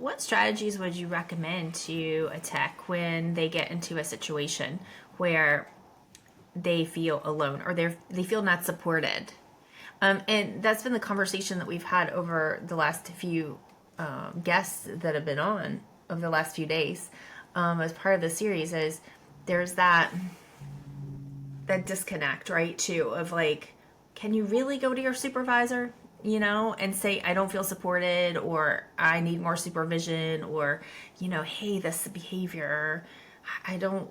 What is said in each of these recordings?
what strategies would you recommend to a tech when they get into a situation where they feel alone or they feel not supported? And that's been the conversation that we've had over the last few guests that have been on over the last few days as part of the series. Is there's that disconnect, right? Too, of like, can you really go to your supervisor, and say, I don't feel supported, or I need more supervision, or, hey, this behavior, I don't,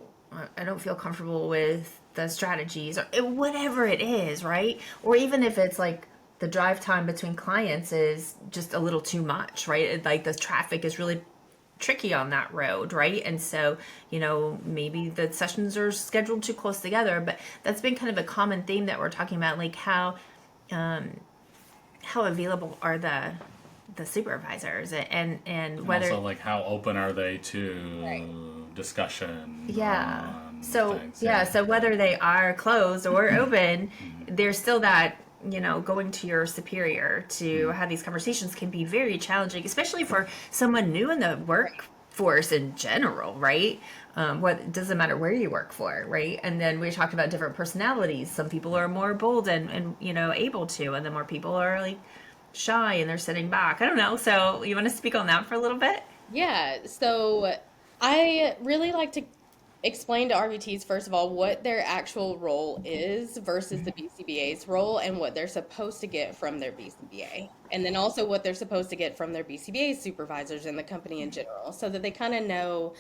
I don't feel comfortable with the strategies, or whatever it is, right? Or even if it's like the drive time between clients is just a little too much, right? Like the traffic is really tricky on that road, right? And so, maybe the sessions are scheduled too close together, but that's been kind of a common theme that we're talking about, like how available are the supervisors, and whether Also, like, how open are they Right. to discussion yeah. on So things? yeah, Yeah. so whether they are closed or open, Mhm. there's still that, going to your superior to Mhm. have these conversations can be very challenging, especially for someone new in the Right. workforce in general, right? What it doesn't matter where you work for, right? And then we talked about different personalities. Some people are more bold and able to, and then more people are like shy and they're sitting back. I don't know. So you want to speak on that for a little bit? Yeah, so I really like to explain to RBTs, first of all, what their actual role is versus the BCBA's role and what they're supposed to get from their BCBA. And then also what they're supposed to get from their BCBA supervisors in the company in general, so that they kind of know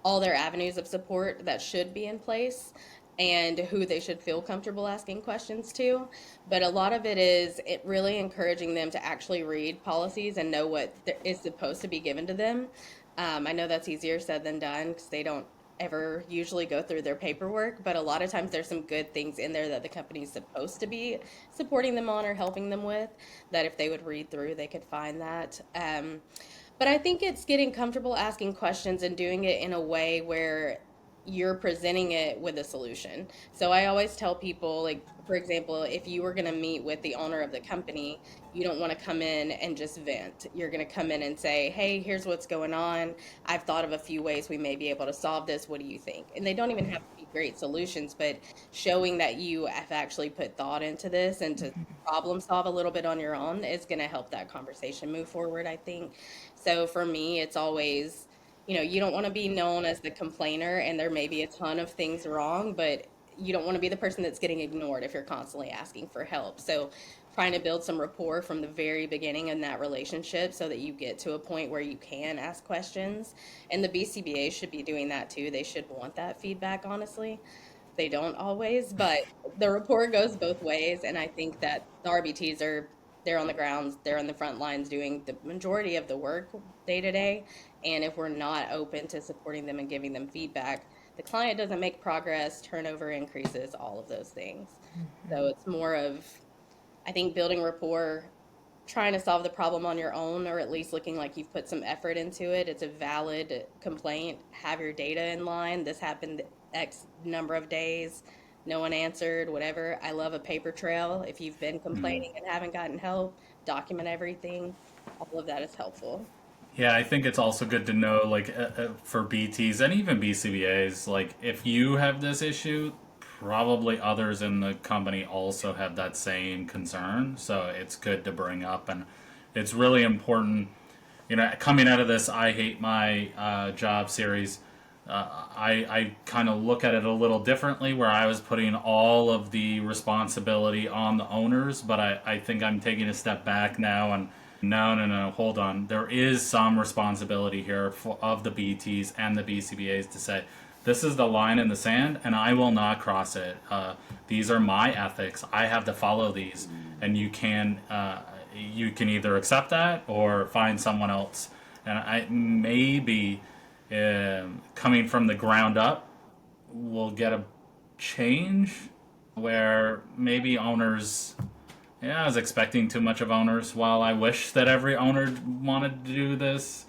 all their avenues of support that should be in place and who they should feel comfortable asking questions to. But a lot of it is it really encouraging them to actually read policies and know what is supposed to be given to them. I know that's easier said than done because they don't ever usually go through their paperwork, but a lot of times there's some good things in there that the company's supposed to be supporting them on or helping them with, that if they would read through, they could find that. But I think it's getting comfortable asking questions and doing it in a way where you're presenting it with a solution. So I always tell people, like, for example, if you were going to meet with the owner of the company, you don't want to come in and just vent. You're going to come in and say, hey, here's what's going on. I've thought of a few ways we may be able to solve this. What do you think? And they don't even have to be great solutions, but showing that you have actually put thought into this and to problem solve a little bit on your own is going to help that conversation move forward, I think. So for me, it's always, you don't want to be known as the complainer, and there may be a ton of things wrong, but you don't want to be the person that's getting ignored if you're constantly asking for help. So trying to build some rapport from the very beginning in that relationship so that you get to a point where you can ask questions. And the BCBA should be doing that too. They should want that feedback, honestly. They don't always, but the rapport goes both ways. And I think that the RBTs they're on the grounds, they're on the front lines doing the majority of the work day to day. And if we're not open to supporting them and giving them feedback, the client doesn't make progress, turnover increases, all of those things. So it's more of, I think, building rapport, trying to solve the problem on your own, or at least looking like you've put some effort into it. It's a valid complaint. Have your data in line. This happened X number of days. No one answered, whatever. I love a paper trail. If you've been Mhm. complaining and haven't gotten help, document everything. All of that is helpful. Yeah, I think it's also good to know, like, for BTs and even BCBAs, like, if you have this issue, probably others in the company also have that same concern. So it's good to bring up, and it's really important. Coming out of this I Hate My Job series, I kind of look at it a little differently, where I was putting all of the responsibility on the owners, but I think I'm taking a step back now and no, no, no, hold on. There is some responsibility here of the BTs and the BCBAs to say, this is the line in the sand, and I will not cross it. These are my ethics. I have to follow these, and you can either accept that or find someone else. And I maybe coming from the ground up, we'll get a change where maybe owners. Yeah, I was expecting too much of owners. While I wish that every owner wanted to do this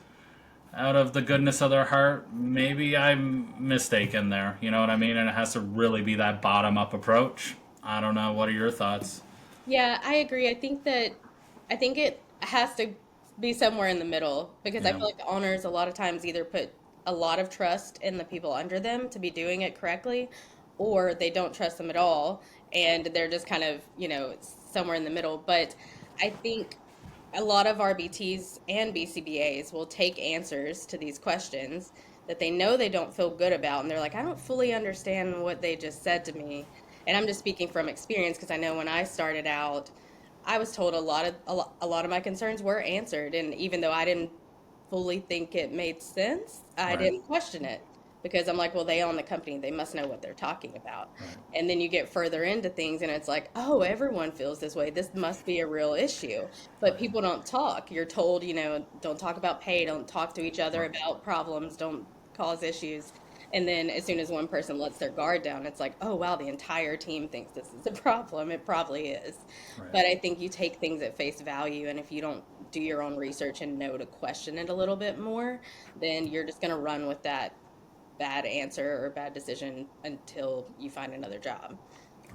out of the goodness of their heart, maybe I'm mistaken there. You know what I mean? And it has to really be that bottom up approach. I don't know. What are your thoughts? Yeah, I agree. I think it has to be somewhere in the middle because I Yeah. feel like owners a lot of times either put a lot of trust in the people under them to be doing it correctly, or they don't trust them at all and they're just kind of, somewhere in the middle. But I think a lot of RBTs and BCBAs will take answers to these questions that they know they don't feel good about, and they're like, I don't fully understand what they just said to me. And I'm just speaking from experience because I know when I started out, I was told a lot of my concerns were answered, and even though I didn't fully think it made sense, I Right. didn't question it because I'm like, well, they own the company, they must know what they're talking about. Right. And then you get further into things, and it's like, oh, everyone feels this way. This must be a real issue. But Right. people don't talk. You're told, don't talk about pay, don't talk to each other Right. about problems, don't cause issues. And then as soon as one person lets their guard down, it's like, oh, wow, the entire team thinks this is a problem. It probably is. Right. But I think you take things at face value, and if you don't do your own research and know to question it a little bit more, then you're just going to run with that bad answer or bad decision until you find another job.